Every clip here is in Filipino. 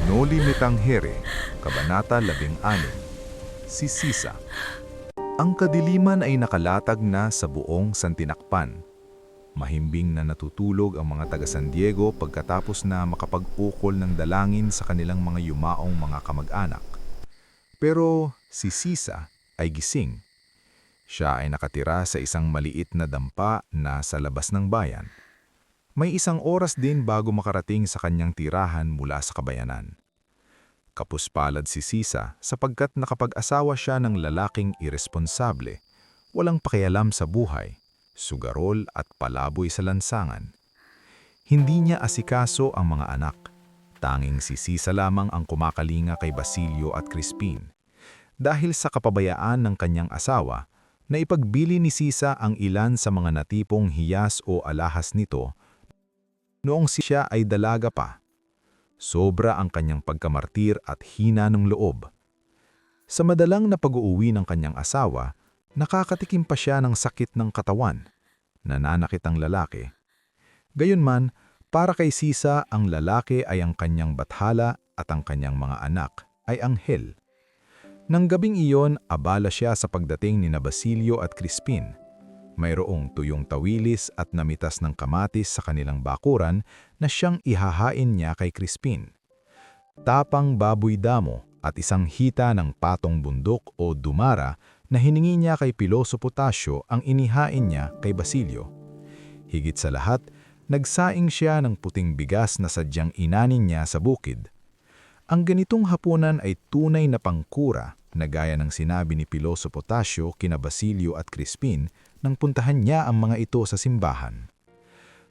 Noli Me Tangere, Kabanata 16. Si Sisa. Ang kadiliman ay nakalatag na sa buong Santinakpan. Mahimbing na natutulog ang mga taga-San Diego pagkatapos na makapag-ukol ng dalangin sa kanilang mga yumaong mga kamag-anak. Pero si Sisa ay gising. Siya ay nakatira sa isang maliit na dampa na sa labas ng bayan. May isang oras din bago makarating sa kanyang tirahan mula sa kabayanan. Kapuspalad si Sisa sapagkat nakapag-asawa siya ng lalaking iresponsable, walang pakialam sa buhay, sugarol at palaboy sa lansangan. Hindi niya asikaso ang mga anak. Tanging si Sisa lamang ang kumakalinga kay Basilio at Crispin. Dahil sa kapabayaan ng kanyang asawa, naipagbili ni Sisa ang ilan sa mga natipong hiyas o alahas nito noong siya ay dalaga pa. Sobra ang kanyang pagkamartir at hina ng loob. Sa madalang na pag-uuwi ng kanyang asawa, nakakatikim pa siya ng sakit ng katawan. Nananakit ang lalaki. Gayunman, para kay Sisa ang lalaki ay ang kanyang bathala at ang kanyang mga anak ay anghel. Nang gabing iyon, abala siya sa pagdating ni Basilio at Crispin. Mayroong tuyong tawilis at namitas ng kamatis sa kanilang bakuran na siyang ihahain niya kay Crispin. Tapang baboy damo at isang hita ng patong bundok o dumara na hiningi niya kay Piloso Potasio ang inihain niya kay Basilio. Higit sa lahat, nagsaing siya ng puting bigas na sadyang inanin niya sa bukid. Ang ganitong hapunan ay tunay na pangkura na gaya ng sinabi ni Piloso Potasio kina Basilio at Crispin nang puntahan niya ang mga ito sa simbahan.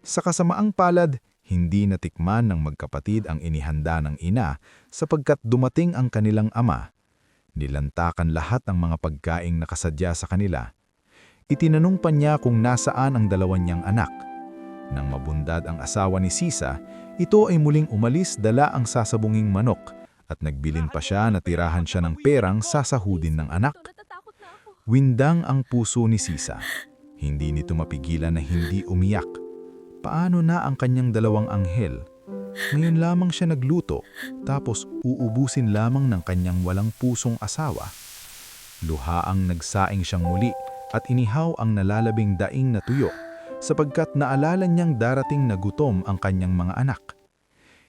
Sa kasamaang palad, hindi natikman ng magkapatid ang inihanda ng ina sapagkat dumating ang kanilang ama. Nilantakan lahat ang mga pagkaing nakasadya sa kanila. Itinanong pa niya kung nasaan ang dalawa niyang anak. Nang mabundad ang asawa ni Sisa, ito ay muling umalis dala ang sasabunging manok at nagbilin pa siya na tirahan siya ng perang sasahudin ng anak. Windang ang puso ni Sisa. Hindi nito mapigilan na hindi umiyak. Paano na ang kanyang dalawang anghel? Ngayon lamang siya nagluto, tapos uubusin lamang ng kanyang walang pusong asawa. Luhaang nagsaing siyang muli at inihaw ang nalalabing daing na tuyo, sapagkat naalala niyang darating na gutom ang kanyang mga anak.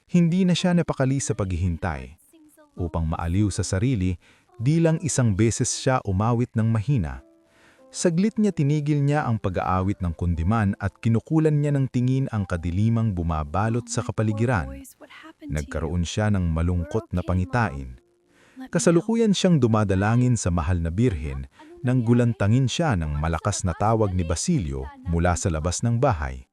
Hindi na siya napakali sa paghihintay. Upang maaliw sa sarili, di lang isang beses siya umawit ng mahina. Saglit niya tinigil niya ang pag-aawit ng kundiman at kinukulan niya ng tingin ang kadilimang bumabalot sa kapaligiran. Nagkaroon siya ng malungkot na pangitain. Kasalukuyan siyang dumadalangin sa mahal na birhen nang gulantangin siya ng malakas na tawag ni Basilio mula sa labas ng bahay.